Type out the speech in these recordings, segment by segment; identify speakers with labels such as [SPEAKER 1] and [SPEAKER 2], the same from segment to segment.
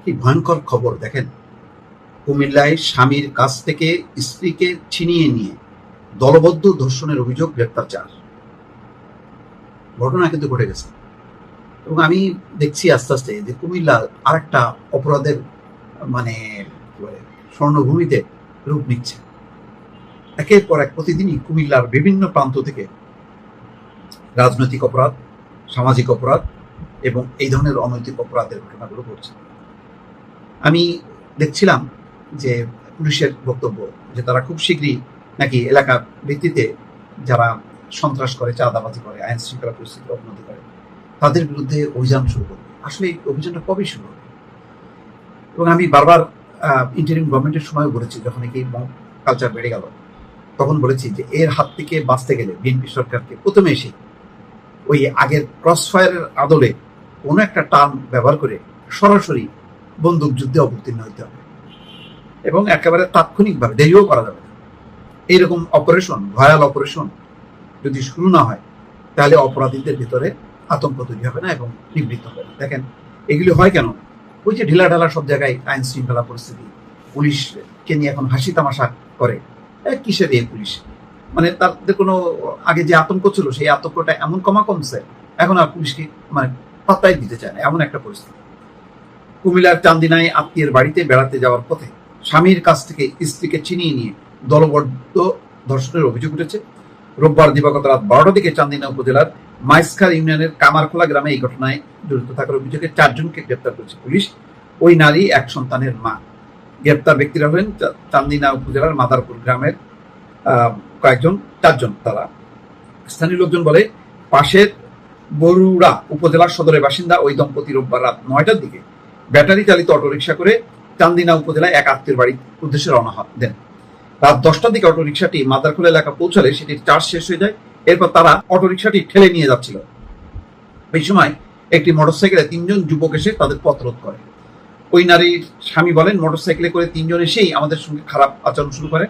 [SPEAKER 1] কি ভয়ঙ্কর খবর দেখেন। কুমিল্লায় স্বামীর কাছ থেকে স্ত্রীকে ছিনিয়ে নিয়ে দলবদ্ধ ধর্ষণের অভিযোগ, গ্রেপ্তার 4। ঘটনা কিন্তু ঘটে গেছে এবং আমি দেখছি আস্তে আস্তে যে কুমিল্লা আরেকটা অপরাধের মানে স্বর্ণভূমিতে রূপ নিচ্ছে। একের পর এক প্রতিদিনই কুমিল্লার বিভিন্ন প্রান্ত থেকে রাজনৈতিক অপরাধ, সামাজিক অপরাধ এবং এই ধরনের অনৈতিক অপরাধের ঘটনাগুলো ঘটছে। আমি দেখছিলাম যে পুলিশের বক্তব্য যে তারা খুব শীঘ্রই নাকি এলাকা ভিত্তিতে যারা সন্ত্রাস করে, চাঁদাবাজি করে, আইন শৃঙ্খলা পরিস্থিতির অবনতি করে, তাদের বিরুদ্ধে অভিযান শুরু করবে। আসলে এই অভিযানটা কবে শুরু হবে? এবং আমি বারবার ইন্টারিম গভর্নমেন্টের সময় বলেছি, যখন এই কালচার বেড়ে গেল, তখন বলেছি যে এর হাত থেকে বাঁচতে গেলে বিএনপি সরকারকে প্রথমে এসে ওই আগের ক্রসফায়ারের আদলে কোনো একটা টার্ম ব্যবহার করে সরাসরি বন্দুক যুদ্ধে অবতীর্ণ হইতে হবে এবং একেবারে তাৎক্ষণিকভাবে, দেরিও করা যাবে না। এইরকম অপারেশন, ভয়াল অপারেশন যদি শুরু না হয়, তাহলে অপরাধীদের ভিতরে আতঙ্ক তৈরি হবে না এবং নিবৃত্ত হবে না। দেখেন এগুলি হয় কেন? ওই যে ঢিলাঢালা সব জায়গায় আইন শৃঙ্খলা পরিস্থিতি, পুলিশকে নিয়ে এখন হাসি তামাশা করে। কিসের এই পুলিশ? মানে তাদের কোনো আগে যে আতঙ্ক ছিল, সেই আতঙ্কটা এমন কমছে, এখন আর পুলিশকে মানে পাত্তাই দিতে চায় না, এমন একটা পরিস্থিতি। কুমিল্লার চান্দিনায় আত্মীয়ের বাড়িতে বেড়াতে যাওয়ার পথে স্বামীর কাছ থেকে স্ত্রীকে ছিনিয়ে নিয়ে দলবদ্ধ ধর্ষণের অভিযোগ উঠেছে। রোববার দিবাগত রাত 12টার দিকে চান্দিনা উপজেলার মাইসখার ইউনিয়নের কামারখোলা গ্রামে এই ঘটনায় জড়িত থাকার অভিযোগে 4 জনকে গ্রেপ্তার করেছে পুলিশ। ওই নারী এক সন্তানের মা। গ্রেপ্তার ব্যক্তিরা হলেন চান্দিনা উপজেলার মাদারপুর গ্রামের কয়েকজন, 4 জন। তারা স্থানীয় লোকজন বলে পাশের বরুড়া উপজেলার সদরের বাসিন্দা ওই দম্পতি রোববার রাত 9টার দিকে ব্যাটারি চালিত অটোরিকশা করে চান্দিনা উপজেলায় এক আত্মীয়ের বাড়ির উদ্দেশ্যে রওনা দেন। রাত 10টার দিকে অটোরিকশাটি মাদারখোলা এলাকা পৌঁছালে সেটির চার্জ শেষ হয়ে যায়। এরপর তারা অটোরিকশাটি ঠেলে নিয়ে যাচ্ছিল। এই সময় একটি মোটরসাইকেলে 3 জন যুবক এসে তাদের পথ রোধ করে। ওই নারীর স্বামী বলেন, মোটরসাইকেলে করে 3 জন এসেই আমাদের সঙ্গে খারাপ আচরণ শুরু করে।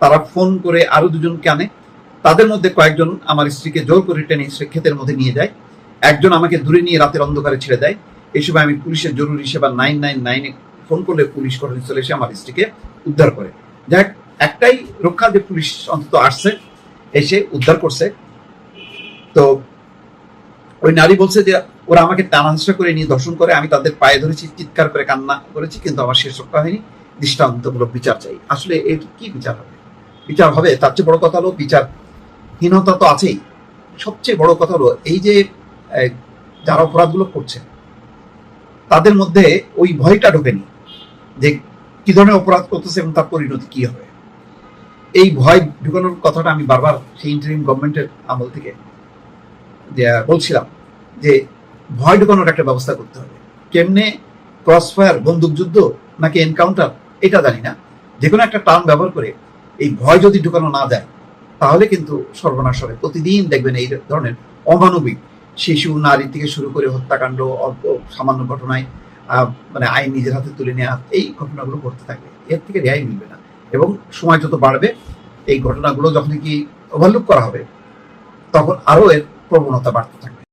[SPEAKER 1] তারা ফোন করে আরো 2 জনকে আনে। তাদের মধ্যে কয়েকজন আমার স্ত্রীকে জোর করে টেনে ক্ষেতের মধ্যে নিয়ে যায়। একজন আমাকে দূরে নিয়ে রাতের অন্ধকারে ছেড়ে দেয়। এই সময় আমি পুলিশের জরুরি সেবা 999-এ ফোন করলে পুলিশ ঘটনাস্থলে এসে আমার স্ত্রীকে উদ্ধার করে। যাক, একটাই রক্ষা যে পুলিশ অন্তত আসছে, এসে উদ্ধার করছে। তো ওই নারী বলছে যে ওরা আমাকে টানাহাসা করে নিয়ে ধর্ষণ করে, আমি তাদের পায়ে ধরেছি, চিৎকার করে কান্না করেছি, কিন্তু আমার শেষ রক্ষা হয়নি। দৃষ্টান্তমূলক বিচার চাই। আসলে এর কি বিচার হবে? বিচার হবে, তার চেয়ে বড় কথা হলো বিচারহীনতা তো আছেই। সবচেয়ে বড় কথা হলো এই যে যারা অপরাধগুলো করছে তাদের মধ্যে ওই ভয়টা ঢোকেনি যে কি ধরনের অপরাধ করতেছে এবং তার পরিণতি কি হবে। এই ভয় ঢুকানোর কথাটা আমি বারবার সেই ইন্টারিম গভর্নমেন্টের আমল থেকে বলছিলাম যে ভয় ঢুকানোর একটা ব্যবস্থা করতে হবে। কেমনে? ক্রসফায়ার, বন্দুক যুদ্ধ নাকি এনকাউন্টার, এটা জানি না, যে কোনো একটা টার্ম ব্যবহার করে এই ভয় যদি ঢুকানো না যায়, তাহলে কিন্তু সর্বনাশ হবে। প্রতিদিন দেখবেন এই ধরনের অমানবিক শিশু, নারী থেকে শুরু করে হত্যাকাণ্ড, অল্প সামান্য ঘটনায় মানে আইন নিজের হাতে তুলে নেওয়া, এই ঘটনাগুলো ঘটতে থাকবে। এর থেকে রেহাই মিলবে না এবং সময় যত বাড়বে, এই ঘটনাগুলো যখন কি ওভারলুক করা হবে, তখন আরো এর প্রবণতা বাড়তে থাকবে।